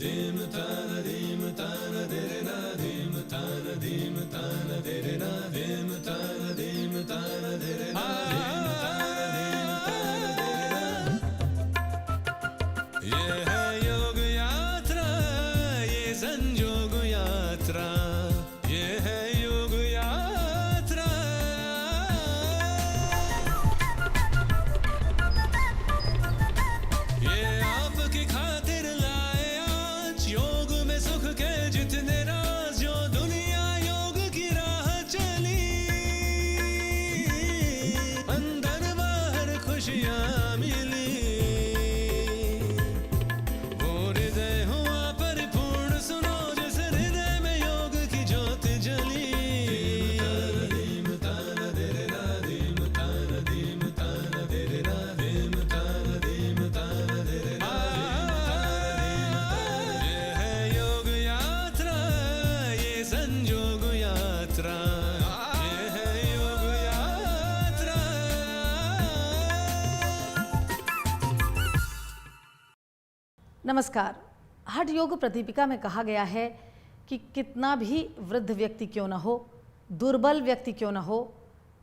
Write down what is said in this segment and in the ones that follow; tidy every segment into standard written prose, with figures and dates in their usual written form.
ये है योग यात्रा, ये संयोग यात्रा, ये है योग यात्रा। ये आपकी खातिर लाए आज योग में सुख के जितने राज, जो दुनिया योग की राह चली, अंदर बाहर खुशियाँ मिली। नमस्कार। हठ योग प्रदीपिका में कहा गया है कि कितना भी वृद्ध व्यक्ति क्यों न हो, दुर्बल व्यक्ति क्यों न हो,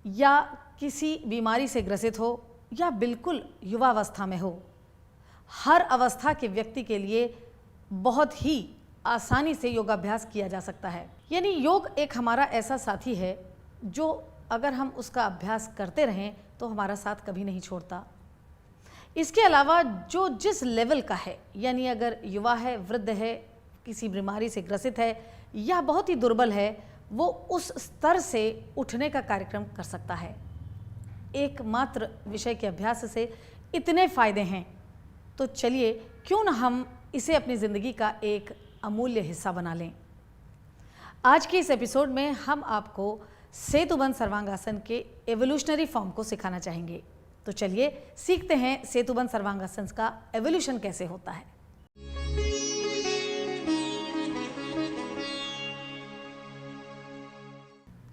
या किसी बीमारी से ग्रसित हो, या बिल्कुल युवावस्था में हो, हर अवस्था के व्यक्ति के लिए बहुत ही आसानी से योगाभ्यास किया जा सकता है। यानी योग एक हमारा ऐसा साथी है जो अगर हम उसका अभ्यास करते रहें तो हमारा साथ कभी नहीं छोड़ता। इसके अलावा जो जिस लेवल का है, यानी अगर युवा है, वृद्ध है, किसी बीमारी से ग्रसित है या बहुत ही दुर्बल है, वो उस स्तर से उठने का कार्यक्रम कर सकता है। एकमात्र विषय के अभ्यास से इतने फायदे हैं, तो चलिए क्यों ना हम इसे अपनी ज़िंदगी का एक अमूल्य हिस्सा बना लें। आज के इस एपिसोड में हम आपको सेतुबंध सर्वांगासन के एवोल्यूशनरी फॉर्म को सिखाना चाहेंगे। तो चलिए सीखते हैं सेतुबंध सर्वांगासन का एवोल्यूशन कैसे होता है।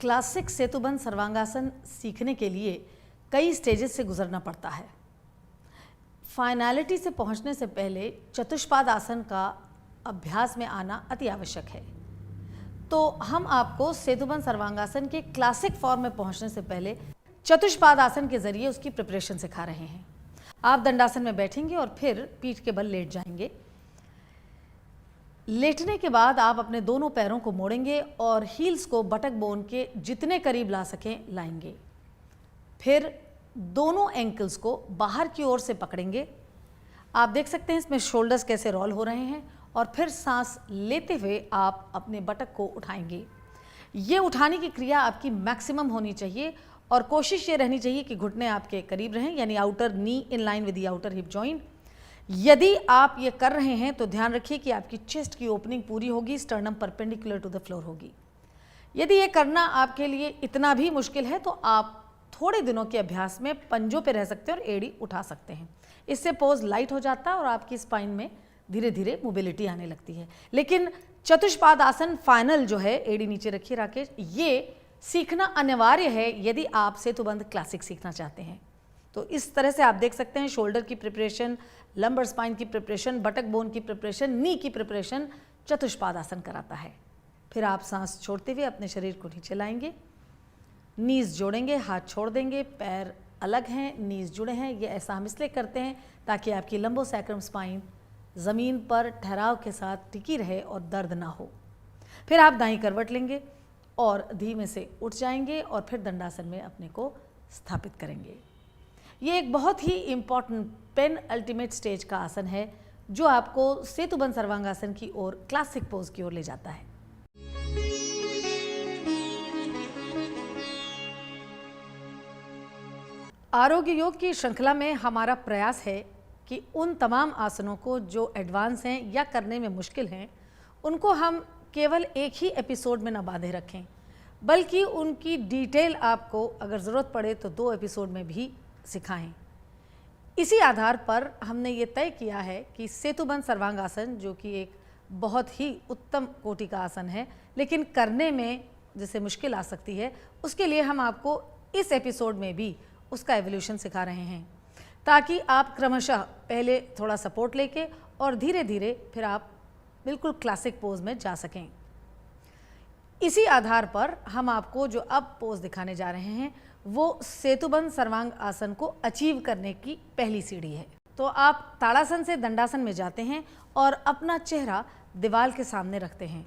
क्लासिक सेतुबंध सर्वांगासन सीखने के लिए कई स्टेजेस से गुजरना पड़ता है। फाइनलिटी से पहुंचने से पहले चतुष्पाद आसन का अभ्यास में आना अति आवश्यक है। तो हम आपको सेतुबंध सर्वांगासन के क्लासिक फॉर्म में पहुंचने से पहले चतुष्पाद आसन के जरिए उसकी प्रिपरेशन सिखा रहे हैं। आप दंडासन में बैठेंगे और फिर पीठ के बल लेट जाएंगे। लेटने के बाद आप अपने दोनों पैरों को मोड़ेंगे और हील्स को बटक बोन के जितने करीब ला सकें लाएंगे। फिर दोनों एंकल्स को बाहर की ओर से पकड़ेंगे। आप देख सकते हैं इसमें शोल्डर्स कैसे रोल हो रहे हैं। और फिर सांस लेते हुए आप अपने बटक को उठाएंगे। ये उठाने की क्रिया आपकी मैक्सिमम होनी चाहिए और कोशिश ये रहनी चाहिए कि घुटने आपके करीब रहें, यानी outer knee in line with the outer hip joint. यदि आप ये कर रहे हैं तो ध्यान रखिए कि आपकी चेस्ट की ओपनिंग पूरी होगी, sternum perpendicular to the floor होगी। यदि ये करना आपके लिए इतना भी मुश्किल है तो आप थोड़े दिनों के अभ्यास में पंजों पे रह सकते हैं और एड़ी उठा सकते हैं। इससे पोज लाइट हो जाता है और आपकी स्पाइन में धीरे धीरे मोबिलिटी आने लगती है। लेकिन चतुष्पाद आसन फाइनल जो है, एड़ी नीचे रखिए राकेश, ये सीखना अनिवार्य है यदि आप सेतुबंध क्लासिक सीखना चाहते हैं। तो इस तरह से आप देख सकते हैं शोल्डर की प्रिपरेशन, लंबर स्पाइन की प्रिपरेशन, बटक बोन की प्रिपरेशन, नी की प्रिपरेशन चतुष्पाद आसन कराता है। फिर आप सांस छोड़ते हुए अपने शरीर को नीचे लाएंगे, नीज जोड़ेंगे, हाथ छोड़ देंगे, पैर अलग हैं, नीज जुड़े हैं। ये ऐसा हम इसलिए करते हैं ताकि आपकी लंबोसैक्रम स्पाइन ज़मीन पर ठहराव के साथ टिकी रहे और दर्द ना हो। फिर आप दाईं करवट लेंगे और धीमे से उठ जाएंगे और फिर दंडासन में अपने को स्थापित करेंगे। ये एक बहुत ही इम्पॉर्टेंट पेन अल्टीमेट स्टेज का आसन है जो आपको सेतुबंध सर्वांगासन की ओर, क्लासिक पोज की ओर ले जाता है। आरोग्य योग की श्रृंखला में हमारा प्रयास है कि उन तमाम आसनों को जो एडवांस हैं या करने में मुश्किल हैं, उनको हम केवल एक ही एपिसोड में न बांधे रखें, बल्कि उनकी डिटेल आपको अगर ज़रूरत पड़े तो 2 एपिसोड में भी सिखाएं। इसी आधार पर हमने ये तय किया है कि सेतुबंध सर्वांगासन, जो कि एक बहुत ही उत्तम कोटि का आसन है लेकिन करने में जैसे मुश्किल आ सकती है, उसके लिए हम आपको इस एपिसोड में भी उसका एवोल्यूशन सिखा रहे हैं, ताकि आप क्रमशः पहले थोड़ा सपोर्ट लेके और धीरे धीरे फिर आप बिल्कुल क्लासिक पोज में जा सकें। इसी आधार पर हम आपको जो अब पोज दिखाने जा रहे हैं वो सेतुबंद सर्वांग आसन को अचीव करने की पहली सीढ़ी है। तो आप ताड़ासन से दंडासन में जाते हैं और अपना चेहरा दीवार के सामने रखते हैं।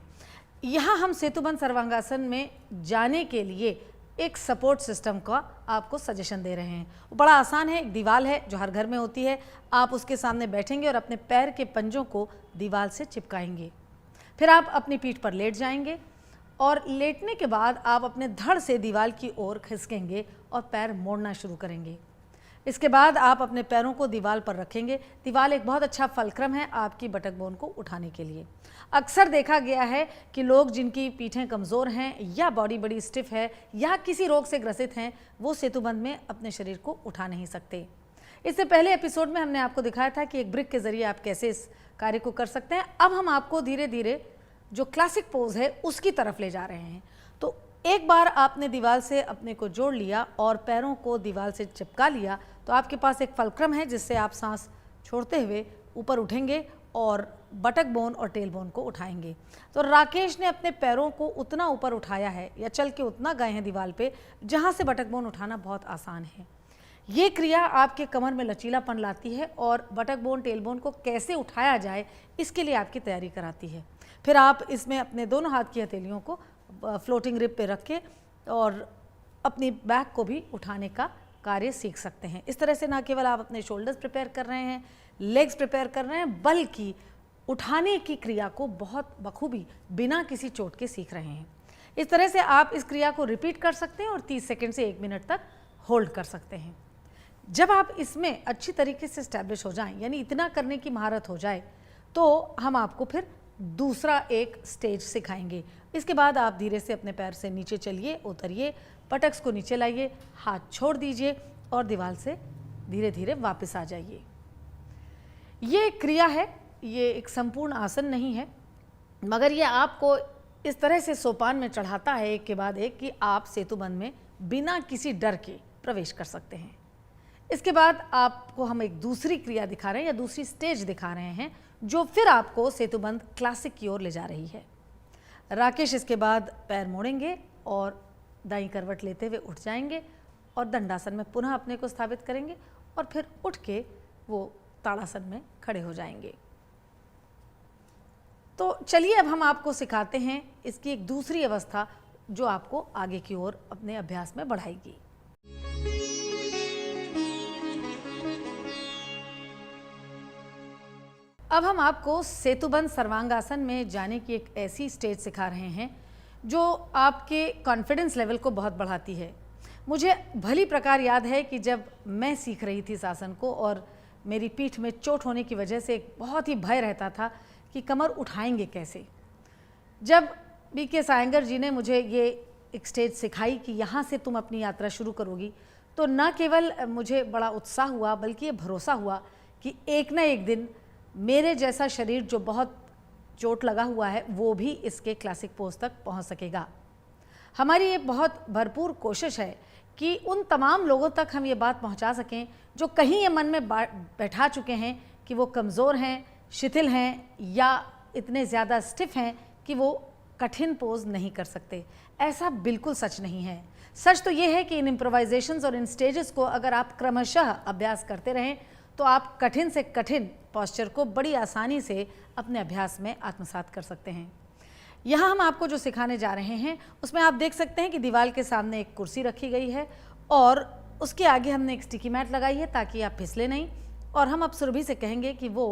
यहाँ हम सेतुबंद सर्वांगासन में जाने के लिए एक सपोर्ट सिस्टम का आपको सजेशन दे रहे हैं। वो बड़ा आसान है, एक दीवार है जो हर घर में होती है। आप उसके सामने बैठेंगे और अपने पैर के पंजों को दीवार से चिपकाएंगे। फिर आप अपनी पीठ पर लेट जाएंगे और लेटने के बाद आप अपने धड़ से दीवार की ओर खिसकेंगे और पैर मोड़ना शुरू करेंगे। इसके बाद आप अपने पैरों को दीवार पर रखेंगे। दीवार एक बहुत अच्छा फलक्रम है आपकी बटक बोन को उठाने के लिए। अक्सर देखा गया है कि लोग जिनकी पीठें कमज़ोर हैं या बॉडी बड़ी स्टिफ है या किसी रोग से ग्रसित हैं, वो सेतुबंद में अपने शरीर को उठा नहीं सकते। इससे पहले एपिसोड में हमने आपको दिखाया था कि एक ब्रिक के ज़रिए आप कैसे इस कार्य को कर सकते हैं। अब हम आपको धीरे धीरे जो क्लासिक पोज है उसकी तरफ ले जा रहे हैं। तो एक बार आपने दीवार से अपने को जोड़ लिया और पैरों को दीवार से चिपका लिया तो आपके पास एक फलक्रम है जिससे आप सांस छोड़ते हुए ऊपर उठेंगे और बटक बोन और टेल बोन को उठाएंगे। तो राकेश ने अपने पैरों को उतना ऊपर उठाया है या चल के उतना गए हैं दीवार पे जहाँ से बटक बोन उठाना बहुत आसान है। ये क्रिया आपके कमर में लचीलापन लाती है और बटक बोन टेल बोन को कैसे उठाया जाए इसके लिए आपकी तैयारी कराती है। फिर आप इसमें अपने दोनों हाथ की हथेलियों को फ्लोटिंग रिब पे रख के और अपनी बैक को भी उठाने का कार्य सीख सकते हैं। इस तरह से ना केवल आप अपने शोल्डर्स प्रिपेयर कर रहे हैं, लेग्स प्रिपेयर कर रहे हैं, बल्कि उठाने की क्रिया को बहुत बखूबी बिना किसी चोट के सीख रहे हैं। इस तरह से आप इस क्रिया को रिपीट कर सकते हैं और 30 सेकंड से 1 मिनट तक होल्ड कर सकते हैं। जब आप इसमें अच्छी तरीके से स्टैब्लिश हो जाएं, यानी इतना करने की महारत हो जाए, तो हम आपको फिर दूसरा एक स्टेज सिखाएंगे। इसके बाद आप धीरे से अपने पैर से नीचे चलिए, उतरिए, पटक्स को नीचे लाइए, हाथ छोड़ दीजिए और दीवार से धीरे धीरे वापस आ जाइए। ये क्रिया है, ये एक संपूर्ण आसन नहीं है, मगर ये आपको इस तरह से सोपान में चढ़ाता है एक के बाद एक कि आप सेतुबंद में बिना किसी डर के प्रवेश कर सकते हैं। इसके बाद आपको हम एक दूसरी क्रिया दिखा रहे हैं या दूसरी स्टेज दिखा रहे हैं जो फिर आपको सेतुबंद क्लासिक की ओर ले जा रही है। राकेश इसके बाद पैर मोड़ेंगे और दाईं करवट लेते हुए उठ जाएंगे और दंडासन में पुनः अपने को स्थापित करेंगे और फिर उठ के वो ताड़ासन में खड़े हो जाएंगे। तो चलिए अब हम आपको सिखाते हैं इसकी एक दूसरी अवस्था जो आपको आगे की ओर अपने अभ्यास में बढ़ाएगी। अब हम आपको सेतुबंद सर्वांगासन में जाने की एक ऐसी स्टेज सिखा रहे हैं जो आपके कॉन्फिडेंस लेवल को बहुत बढ़ाती है। मुझे भली प्रकार याद है कि जब मैं सीख रही थी इस आसन को और मेरी पीठ में चोट होने की वजह से एक बहुत ही भय रहता था कि कमर उठाएंगे कैसे। जब बीके सायंगर जी ने मुझे ये एक स्टेज सिखाई कि यहाँ से तुम अपनी यात्रा शुरू करोगी, तो न केवल मुझे बड़ा उत्साह हुआ बल्कि ये भरोसा हुआ कि एक न एक दिन मेरे जैसा शरीर जो बहुत चोट लगा हुआ है वो भी इसके क्लासिक पोज तक पहुंच सकेगा। हमारी ये बहुत भरपूर कोशिश है कि उन तमाम लोगों तक हम ये बात पहुंचा सकें जो कहीं ये मन में बैठा चुके हैं कि वो कमज़ोर हैं, शिथिल हैं या इतने ज़्यादा स्टिफ हैं कि वो कठिन पोज नहीं कर सकते। ऐसा बिल्कुल सच नहीं है। सच तो ये है कि इन इम्प्रोवाइजेशंस और इन स्टेजेस को अगर आप क्रमशः अभ्यास करते रहें तो आप कठिन से कठिन पॉस्चर को बड़ी आसानी से अपने अभ्यास में आत्मसात कर सकते हैं। यहाँ हम आपको जो सिखाने जा रहे हैं उसमें आप देख सकते हैं कि दीवार के सामने एक कुर्सी रखी गई है और उसके आगे हमने एक स्टिकी मैट लगाई है ताकि आप फिसले नहीं। और हम अब सुरभि से कहेंगे कि वो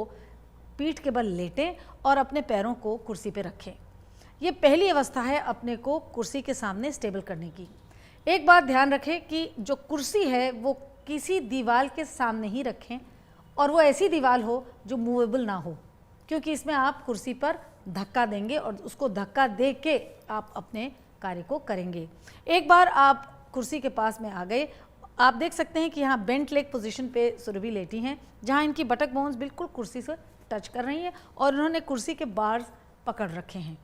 पीठ के बल लेटें और अपने पैरों को कुर्सी पे रखें। ये पहली अवस्था है अपने को कुर्सी के सामने स्टेबल करने की। एक बात ध्यान रखें कि जो कुर्सी है वो किसी दीवार के सामने ही रखें और वो ऐसी दीवार हो जो मूवेबल ना हो, क्योंकि इसमें आप कुर्सी पर धक्का देंगे और उसको धक्का दे के आप अपने कार्य को करेंगे। एक बार आप कुर्सी के पास में आ गए, आप देख सकते हैं कि यहाँ बेंट लेग पोजीशन पे सुरभि लेटी हैं, जहाँ इनकी बटक बोन्स बिल्कुल कुर्सी से टच कर रही हैं और उन्होंने कुर्सी के बार्स पकड़ रखे हैं।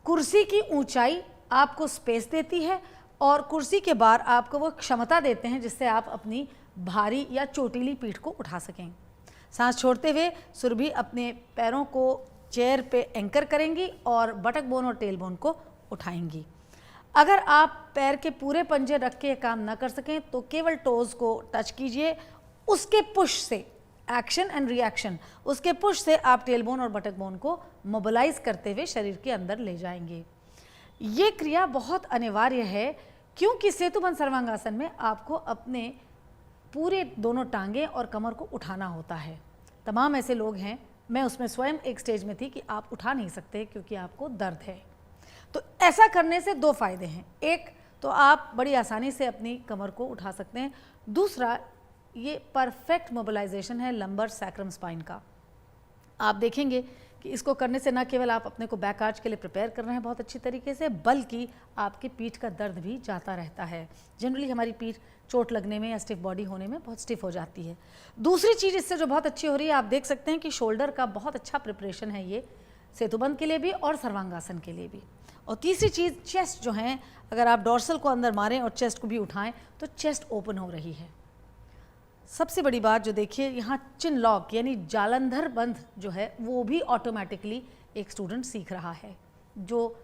कुर्सी की ऊंचाई आपको स्पेस देती है और कुर्सी के बार आपको वो क्षमता देते हैं जिससे आप अपनी भारी या चोटीली पीठ को उठा सकें। सांस छोड़ते हुए सुरभि अपने पैरों को चेयर पे एंकर करेंगी और बटक बोन और टेल बोन को उठाएंगी। अगर आप पैर के पूरे पंजे रख के काम ना कर सकें तो केवल टोज को टच कीजिए, उसके पुश से, एक्शन एंड रिएक्शन, उसके पुश से आप टेल बोन और बटक बोन को मोबिलाइज करते हुए शरीर के अंदर ले जाएंगे। ये क्रिया बहुत अनिवार्य है क्योंकि सेतुबंध सर्वांगासन में आपको अपने पूरे दोनों टांगे और कमर को उठाना होता है। तमाम ऐसे लोग हैं, मैं उसमें स्वयं एक स्टेज में थी, कि आप उठा नहीं सकते क्योंकि आपको दर्द है। तो ऐसा करने से दो फायदे हैं, एक तो आप बड़ी आसानी से अपनी कमर को उठा सकते हैं, दूसरा ये परफेक्ट मोबिलाइजेशन है लंबर सैक्रम स्पाइन का। आप देखेंगे कि इसको करने से न केवल आप अपने को बैक आर्च के लिए प्रिपेयर कर रहे हैं बहुत अच्छी तरीके से, बल्कि आपकी पीठ का दर्द भी जाता रहता है। जनरली हमारी पीठ चोट लगने में या स्टिफ बॉडी होने में बहुत स्टिफ हो जाती है। दूसरी चीज़ इससे जो बहुत अच्छी हो रही है, आप देख सकते हैं कि शोल्डर का बहुत अच्छा प्रिपरेशन है ये सेतुबंध के लिए भी और सर्वांगासन के लिए भी। और तीसरी चीज़ चेस्ट जो है, अगर आप डॉर्सल को अंदर मारें और चेस्ट को भी उठाएं तो चेस्ट ओपन हो रही है। सबसे बड़ी बात जो देखिए, यहाँ चिन लॉक यानी जालंधर बंध जो है वो भी ऑटोमेटिकली एक स्टूडेंट सीख रहा है, जो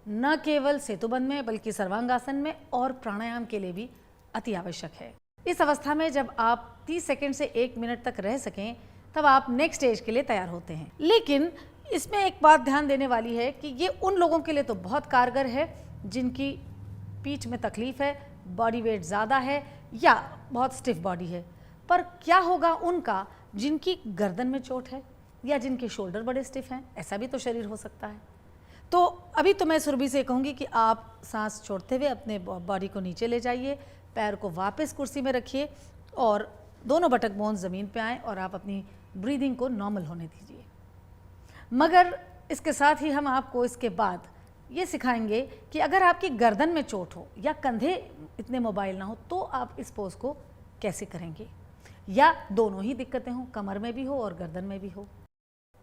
न केवल सेतुबंध में बल्कि सर्वांगासन में और प्राणायाम के लिए भी अति आवश्यक है। इस अवस्था में जब आप 30 सेकंड से 1 मिनट तक रह सकें तब आप नेक्स्ट स्टेज के लिए तैयार होते हैं। लेकिन इसमें एक बात ध्यान देने वाली है कि ये उन लोगों के लिए तो बहुत कारगर है जिनकी पीठ में तकलीफ है, बॉडी वेट ज़्यादा है या बहुत स्टिफ बॉडी है। पर क्या होगा उनका जिनकी गर्दन में चोट है या जिनके शोल्डर बड़े स्टिफ हैं? ऐसा भी तो शरीर हो सकता है। तो अभी तो मैं सुरभि से कहूँगी कि आप सांस छोड़ते हुए अपने बॉडी को नीचे ले जाइए, पैर को वापस कुर्सी में रखिए और दोनों बटक बोन ज़मीन पे आएँ और आप अपनी ब्रीदिंग को नॉर्मल होने दीजिए। मगर इसके साथ ही हम आपको इसके बाद ये सिखाएंगे कि अगर आपकी गर्दन में चोट हो या कंधे इतने मोबाइल ना हो तो आप इस पोज को कैसे करेंगे, या दोनों ही दिक्कतें हों, कमर में भी हो और गर्दन में भी हो।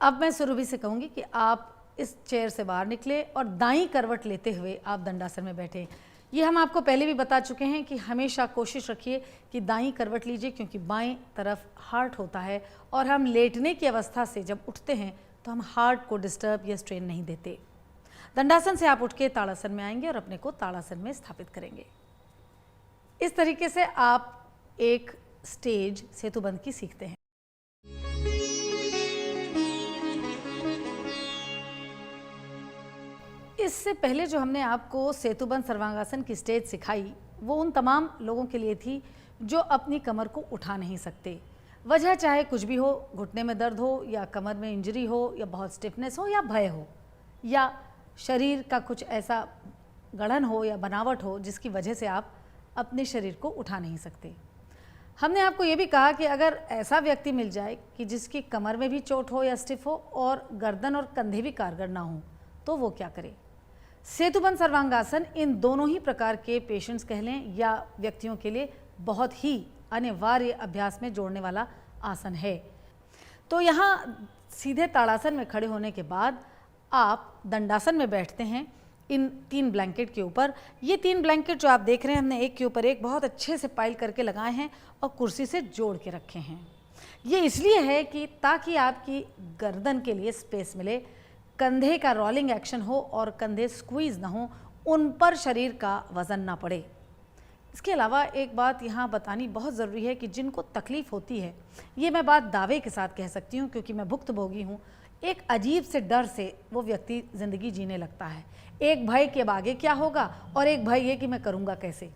अब मैं सुरभि से कहूँगी कि आप इस चेयर से बाहर निकले और दाईं करवट लेते हुए आप दंडासन में बैठे। ये हम आपको पहले भी बता चुके हैं कि हमेशा कोशिश रखिए कि दाईं करवट लीजिए, क्योंकि बाएं तरफ हार्ट होता है और हम लेटने की अवस्था से जब उठते हैं तो हम हार्ट को डिस्टर्ब या स्ट्रेन नहीं देते। दंडासन से आप उठ के ताड़ासन में आएंगे और अपने को ताड़ासन में स्थापित करेंगे। इस तरीके से आप एक स्टेज सेतुबंध की सीखते हैं। इससे पहले जो हमने आपको सेतुबंध सर्वांगासन की स्टेज सिखाई वो उन तमाम लोगों के लिए थी जो अपनी कमर को उठा नहीं सकते। वजह चाहे कुछ भी हो, घुटने में दर्द हो या कमर में इंजरी हो या बहुत स्टिफनेस हो या भय हो या शरीर का कुछ ऐसा गढ़न हो या बनावट हो जिसकी वजह से आप अपने शरीर को उठा नहीं सकते। हमने आपको ये भी कहा कि अगर ऐसा व्यक्ति मिल जाए कि जिसकी कमर में भी चोट हो या स्टिफ हो और गर्दन और कंधे भी कारगर ना हो तो वो क्या करे। सेतुबंध सर्वांगासन इन दोनों ही प्रकार के पेशेंट्स कह लें या व्यक्तियों के लिए बहुत ही अनिवार्य अभ्यास में जोड़ने वाला आसन है। तो यहाँ सीधे ताड़ासन में खड़े होने के बाद आप दंडासन में बैठते हैं इन 3 ब्लैंकेट के ऊपर। ये 3 ब्लैंकेट जो आप देख रहे हैं हमने एक के ऊपर एक बहुत अच्छे से पाइल करके लगाए हैं और कुर्सी से जोड़ के रखे हैं। ये इसलिए है कि ताकि आपकी गर्दन के लिए स्पेस मिले, कंधे का रोलिंग एक्शन हो और कंधे स्क्वीज ना हो, उन पर शरीर का वजन ना पड़े। इसके अलावा एक बात यहाँ बतानी बहुत ज़रूरी है कि जिनको तकलीफ़ होती है, ये मैं बात दावे के साथ कह सकती हूँ क्योंकि मैं भुक्तभोगी हूँ, एक अजीब से डर से वो व्यक्ति ज़िंदगी जीने लगता है। एक भय कि अब आगे क्या होगा और एक भय ये कि मैं करूँगा कैसे।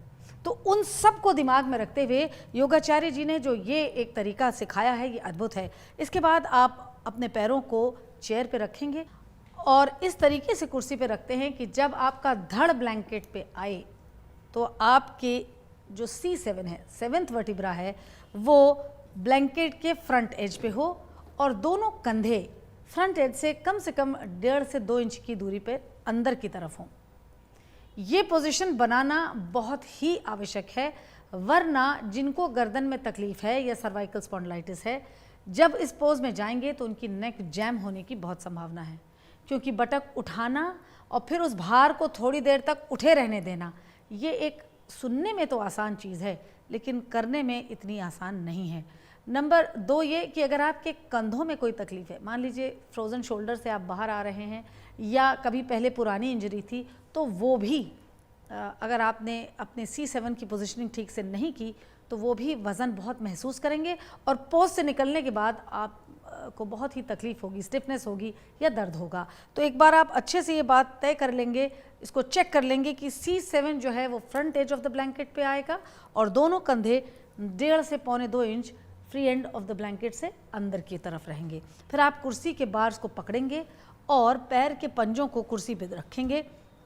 तो उन सब को दिमाग में रखते हुए योगाचार्य जी ने जो ये एक तरीका सिखाया है ये अद्भुत है। इसके बाद आप अपने पैरों को चेयर पे रखेंगे और इस तरीके से कुर्सी पे रखते हैं कि जब आपका धड़ ब्लैंकेट पे आए तो आपके जो C7 है, 7th वर्टिब्रा है, वो ब्लैंकेट के फ्रंट एज पे हो और दोनों कंधे फ्रंट एज से कम 1.5 से 2 इंच की दूरी पे अंदर की तरफ हों। ये पोजीशन बनाना बहुत ही आवश्यक है, वरना जिनको गर्दन में तकलीफ है या सर्वाइकल स्पॉन्डिलाइटिस है, जब इस पोज में जाएंगे तो उनकी नेक जैम होने की बहुत संभावना है, क्योंकि बटक उठाना और फिर उस भार को थोड़ी देर तक उठे रहने देना, ये एक सुनने में तो आसान चीज़ है लेकिन करने में इतनी आसान नहीं है। नंबर 2 ये कि अगर आपके कंधों में कोई तकलीफ है, मान लीजिए फ्रोज़न शोल्डर से आप बाहर आ रहे हैं या कभी पहले पुरानी इंजरी थी, तो वो भी अगर आपने अपने C7 की पोजीशनिंग ठीक से नहीं की तो वो भी वज़न बहुत महसूस करेंगे और पोज से निकलने के बाद आप को बहुत ही तकलीफ होगी, स्टिफनेस होगी या दर्द होगा। तो एक बार आप अच्छे से ये बात तय कर लेंगे, इसको चेक कर लेंगे कि C7 जो है वो front edge of the blanket पे आएगा और दोनों कंधे 1.5 से 1.25 inch free end of the blanket से अंदर की तरफ रहेंगे। फिर आप कुर्सी के बार्स को पकड़ेंगे और पैर के पंजों को कुर्सी पे रखेंगे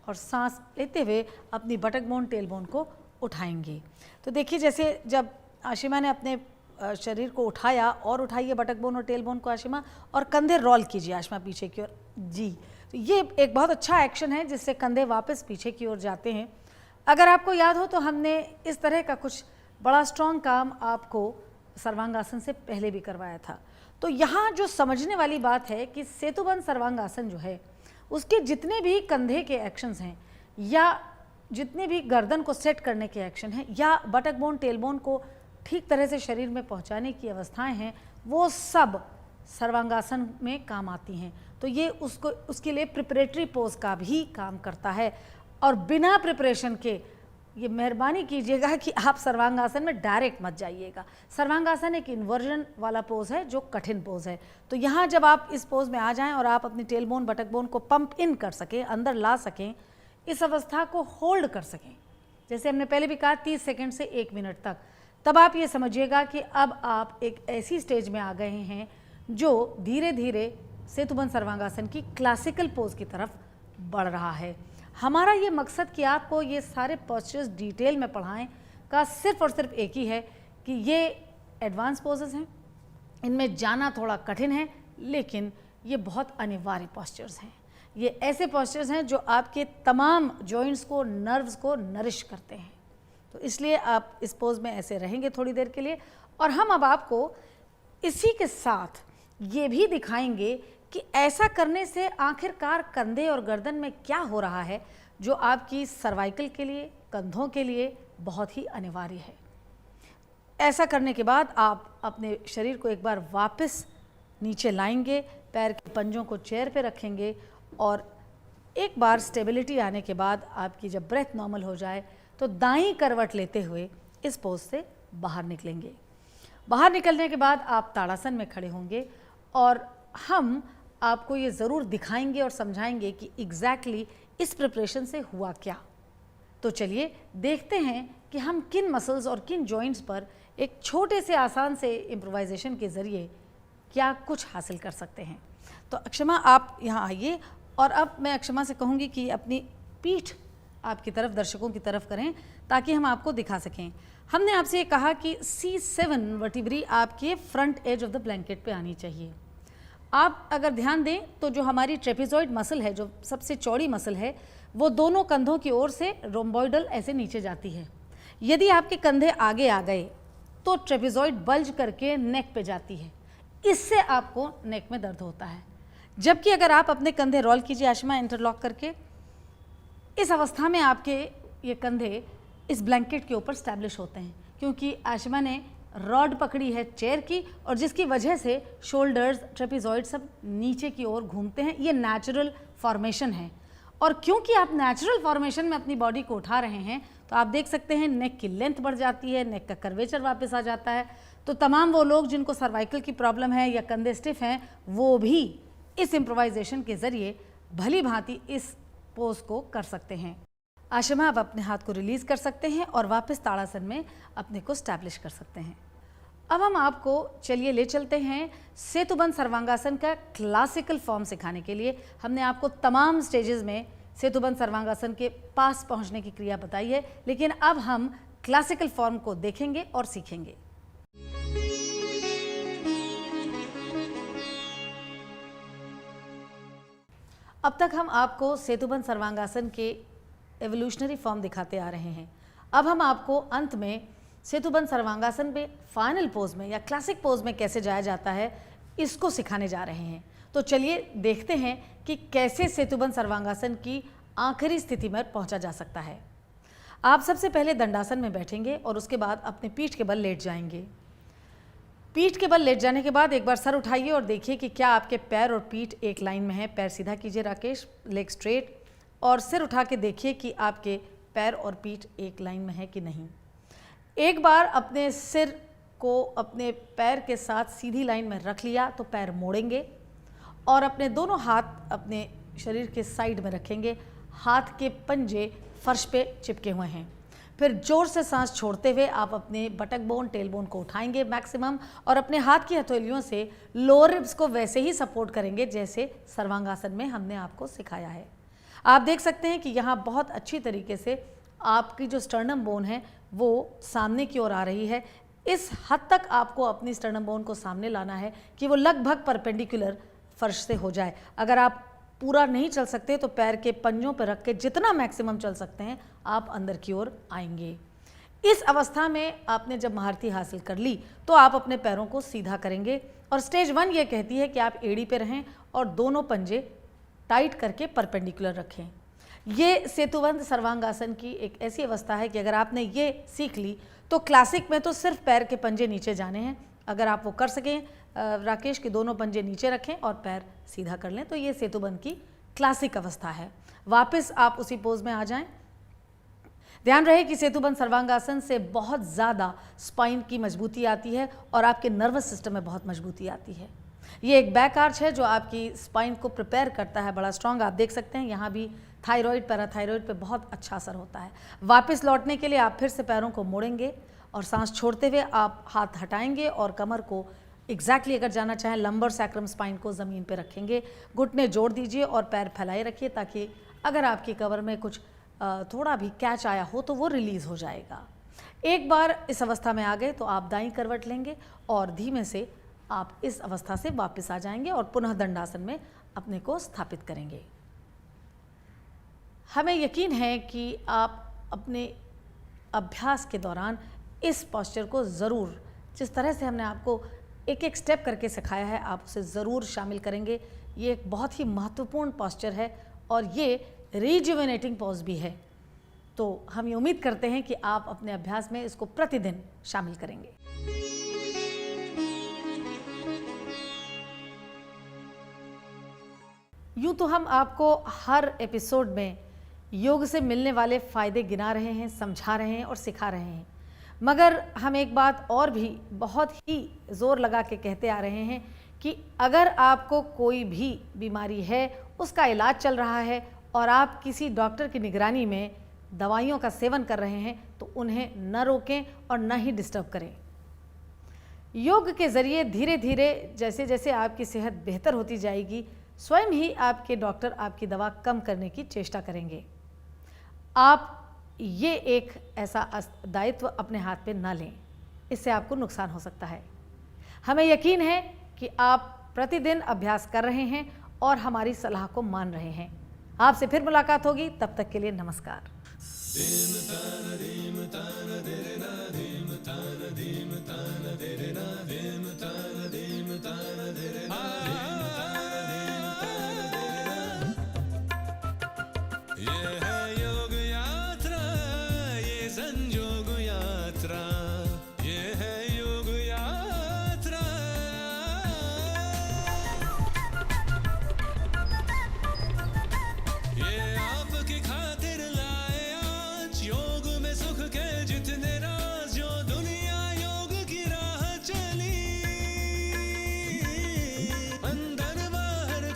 और सांस लेते हुए अपनी बटक बोन, टेल बोन को उठाएंगे। तो देखिए, जैसे जब आशिमा ने अपने शरीर को उठाया, और उठाइए बटक बोन और टेल बोन को आशिमा, और कंधे रोल कीजिए आशिमा पीछे की ओर। जी, तो ये एक बहुत अच्छा एक्शन है जिससे कंधे वापस पीछे की ओर जाते हैं। अगर आपको याद हो तो हमने इस तरह का कुछ बड़ा स्ट्रॉन्ग काम आपको सर्वांगासन से पहले भी करवाया था। तो यहाँ जो समझने वाली बात है कि सेतुबंध सर्वांगासन जो है उसके जितने भी कंधे के एक्शंस हैं या जितने भी गर्दन को सेट करने के एक्शन हैं या बटक बोन, टेल बोन को ठीक तरह से शरीर में पहुंचाने की अवस्थाएं हैं, वो सब सर्वांगासन में काम आती हैं। तो ये उसके लिए प्रिपरेटरी पोज का भी काम करता है। और बिना प्रिपरेशन के ये मेहरबानी कीजिएगा कि आप सर्वांगासन में डायरेक्ट मत जाइएगा। सर्वांगासन एक इन्वर्जन वाला पोज है जो कठिन पोज है। तो यहाँ जब आप इस पोज में आ जाएं और आप अपनी टेल बोन, बटक बोन को पंप इन कर सकें, अंदर ला सकें, इस अवस्था को होल्ड कर सकें, जैसे हमने पहले भी कहा 30 सेकंड से 1 मिनट तक, तब आप ये समझिएगा कि अब आप एक ऐसी स्टेज में आ गए हैं जो धीरे धीरे सेतुबंध सर्वांगासन की क्लासिकल पोज की तरफ बढ़ रहा है। हमारा ये मकसद कि आपको ये सारे पोस्चर्स डिटेल में पढ़ाएं का सिर्फ और सिर्फ एक ही है कि ये एडवांस पोजेस हैं, इनमें जाना थोड़ा कठिन है, लेकिन ये बहुत अनिवार्य पोस्चर्स हैं। ये ऐसे पोस्चर्स हैं जो आपके तमाम जॉइंट्स को, नर्व्स को नरिश करते हैं। तो इसलिए आप इस पोज में ऐसे रहेंगे थोड़ी देर के लिए। और हम अब आपको इसी के साथ ये भी दिखाएंगे कि ऐसा करने से आखिरकार कंधे और गर्दन में क्या हो रहा है जो आपकी सर्वाइकल के लिए, कंधों के लिए बहुत ही अनिवार्य है। ऐसा करने के बाद आप अपने शरीर को एक बार वापस नीचे लाएंगे, पैर के पंजों को चेयर पे रखेंगे और एक बार स्टेबिलिटी आने के बाद आपकी जब ब्रेथ नॉर्मल हो जाए तो दाईं करवट लेते हुए इस पोज से बाहर निकलेंगे। बाहर निकलने के बाद आप ताड़ासन में खड़े होंगे और हम आपको ये ज़रूर दिखाएंगे और समझाएंगे कि एग्जैक्टली इस प्रिपरेशन से हुआ क्या। तो चलिए देखते हैं कि हम किन मसल्स और किन जॉइंट्स पर एक छोटे से आसान से इम्प्रोवाइजेशन के ज़रिए क्या कुछ हासिल कर सकते हैं। तो अक्षमा आप यहाँ आइए और अब मैं अक्षमा से कहूँगी कि अपनी पीठ आपकी तरफ, दर्शकों की तरफ करें ताकि हम आपको दिखा सकें। हमने आपसे ये कहा कि C7 वर्टिब्री आपके front edge of the blanket पे आनी चाहिए। आप अगर ध्यान दें तो जो हमारी ट्रेपेजॉइड मसल है, जो सबसे चौड़ी मसल है, वो दोनों कंधों की ओर से रोम्बॉइडल ऐसे नीचे जाती है। यदि आपके कंधे आगे आ गए तो ट्रेपेजॉइड बल्ज करके नेक पे जाती है, इससे आपको नेक में दर्द होता है। जबकि अगर आप अपने कंधे रोल कीजिए आशिमा, इंटरलॉक करके, इस अवस्था में आपके ये कंधे इस ब्लैंकेट के ऊपर स्टैब्लिश होते हैं, क्योंकि आशिमा ने रॉड पकड़ी है चेयर की और जिसकी वजह से शोल्डर्स, ट्रेपेजॉइड सब नीचे की ओर घूमते हैं। ये नेचुरल फॉर्मेशन है और क्योंकि आप नेचुरल फॉर्मेशन में अपनी बॉडी को उठा रहे हैं तो आप देख सकते हैं नेक की लेंथ बढ़ जाती है, नेक का कर्वेचर वापस आ जाता है। तो तमाम वो लोग जिनको सर्वाइकल की प्रॉब्लम है या कंधे स्टिफ हैं, वो भी इस इम्प्रोवाइजेशन के ज़रिए भली भांति इस पोज को कर सकते हैं। आशिमा, आप अपने हाथ को रिलीज़ कर सकते हैं और वापस ताड़ासन में अपने को स्टैब्लिश कर सकते हैं। अब हम आपको चलिए ले चलते हैं सेतुबंध सर्वांगासन का क्लासिकल फॉर्म सिखाने के लिए। हमने आपको तमाम स्टेजेस में सेतुबंध सर्वांगासन के पास पहुंचने की क्रिया बताई है, लेकिन अब हम क्लासिकल फॉर्म को देखेंगे और सीखेंगे। अब तक हम आपको सेतुबंध सर्वांगासन के एवोल्यूशनरी फॉर्म दिखाते आ रहे हैं। अब हम आपको अंत में सेतुबंध सर्वांगासन में फाइनल पोज में या क्लासिक पोज में कैसे जाया जाता है, इसको सिखाने जा रहे हैं। तो चलिए देखते हैं कि कैसे सेतुबंध सर्वांगासन की आखिरी स्थिति में पहुंचा जा सकता है। आप सबसे पहले दंडासन में बैठेंगे और उसके बाद अपने पीठ के बल लेट जाएंगे। पीठ के बल लेट जाने के बाद एक बार सर उठाइए और देखिए कि क्या आपके पैर और पीठ एक लाइन में है। पैर सीधा कीजिए राकेश, लेग स्ट्रेट, और सिर उठा के देखिए कि आपके पैर और पीठ एक लाइन में है कि नहीं। एक बार अपने सिर को अपने पैर के साथ सीधी लाइन में रख लिया तो पैर मोड़ेंगे और अपने दोनों हाथ अपने शरीर के साइड में रखेंगे। हाथ के पंजे फर्श पे चिपके हुए हैं। फिर जोर से सांस छोड़ते हुए आप अपने बटक बोन, टेल बोन को उठाएंगे मैक्सिमम, और अपने हाथ की हथेलियों से लोअर रिब्स को वैसे ही सपोर्ट करेंगे जैसे सर्वांगासन में हमने आपको सिखाया है। आप देख सकते हैं कि यहाँ बहुत अच्छी तरीके से आपकी जो स्टर्नम बोन है वो सामने की ओर आ रही है। इस हद तक आपको अपनी स्टर्नम बोन को सामने लाना है कि वो लगभग परपेंडिकुलर फर्श से हो जाए। अगर आप पूरा नहीं चल सकते तो पैर के पंजों पर रख के जितना मैक्सिमम चल सकते हैं आप अंदर की ओर आएंगे। इस अवस्था में आपने जब महारती हासिल कर ली तो आप अपने पैरों को सीधा करेंगे और स्टेज 1 ये कहती है कि आप एड़ी पे रहें और दोनों पंजे टाइट करके परपेंडिकुलर रखें। ये सेतुबंध सर्वांगासन की एक ऐसी अवस्था है कि अगर आपने ये सीख ली तो क्लासिक में तो सिर्फ पैर के पंजे नीचे जाने हैं। अगर आप वो कर सकें राकेश के दोनों पंजे नीचे रखें और पैर सीधा कर लें तो ये सेतुबंध की क्लासिक अवस्था है। वापस आप उसी पोज में आ जाएं। ध्यान रहे कि सेतुबंध सर्वांगासन से बहुत ज़्यादा स्पाइन की मजबूती आती है और आपके नर्वस सिस्टम में बहुत मजबूती आती है। ये एक बैक आर्च है जो आपकी स्पाइन को प्रिपेयर करता है बड़ा स्ट्रांग। आप देख सकते हैं यहाँ भी थायराइड, पैराथायराइड पे बहुत अच्छा असर होता है। वापस लौटने के लिए आप फिर से पैरों को मोड़ेंगे और सांस छोड़ते हुए आप हाथ हटाएंगे और कमर को एग्जैक्टली अगर जाना चाहें लंबर सैक्रम स्पाइन को ज़मीन पे रखेंगे। घुटने जोड़ दीजिए और पैर फैलाए रखिए ताकि अगर आपकी कमर में कुछ थोड़ा भी कैच आया हो तो वो रिलीज़ हो जाएगा। एक बार इस अवस्था में आ गए तो आप दाईं करवट लेंगे और धीमे से आप इस अवस्था से वापस आ जाएंगे और पुनः दंडासन में अपने को स्थापित करेंगे। हमें यकीन है कि आप अपने अभ्यास के दौरान इस पोस्चर को ज़रूर, जिस तरह से हमने आपको एक एक स्टेप करके सिखाया है, आप उसे ज़रूर शामिल करेंगे। ये एक बहुत ही महत्वपूर्ण पोस्चर है और ये रिजुवेनेटिंग पॉज भी है। तो हम ये उम्मीद करते हैं कि आप अपने अभ्यास में इसको प्रतिदिन शामिल करेंगे। यूँ तो हम आपको हर एपिसोड में योग से मिलने वाले फ़ायदे गिना रहे हैं, समझा रहे हैं और सिखा रहे हैं, मगर हम एक बात और भी बहुत ही ज़ोर लगा के कहते आ रहे हैं कि अगर आपको कोई भी बीमारी है, उसका इलाज चल रहा है और आप किसी डॉक्टर की निगरानी में दवाइयों का सेवन कर रहे हैं तो उन्हें न रोकें और न ही डिस्टर्ब करें। योग के ज़रिए धीरे धीरे जैसे जैसे आपकी सेहत बेहतर होती जाएगी, स्वयं ही आपके डॉक्टर आपकी दवा कम करने की चेष्टा करेंगे। आप ये एक ऐसा दायित्व अपने हाथ पे ना लें, इससे आपको नुकसान हो सकता है। हमें यकीन है कि आप प्रतिदिन अभ्यास कर रहे हैं और हमारी सलाह को मान रहे हैं। आपसे फिर मुलाकात होगी, तब तक के लिए नमस्कार।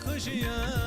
खुशियाँ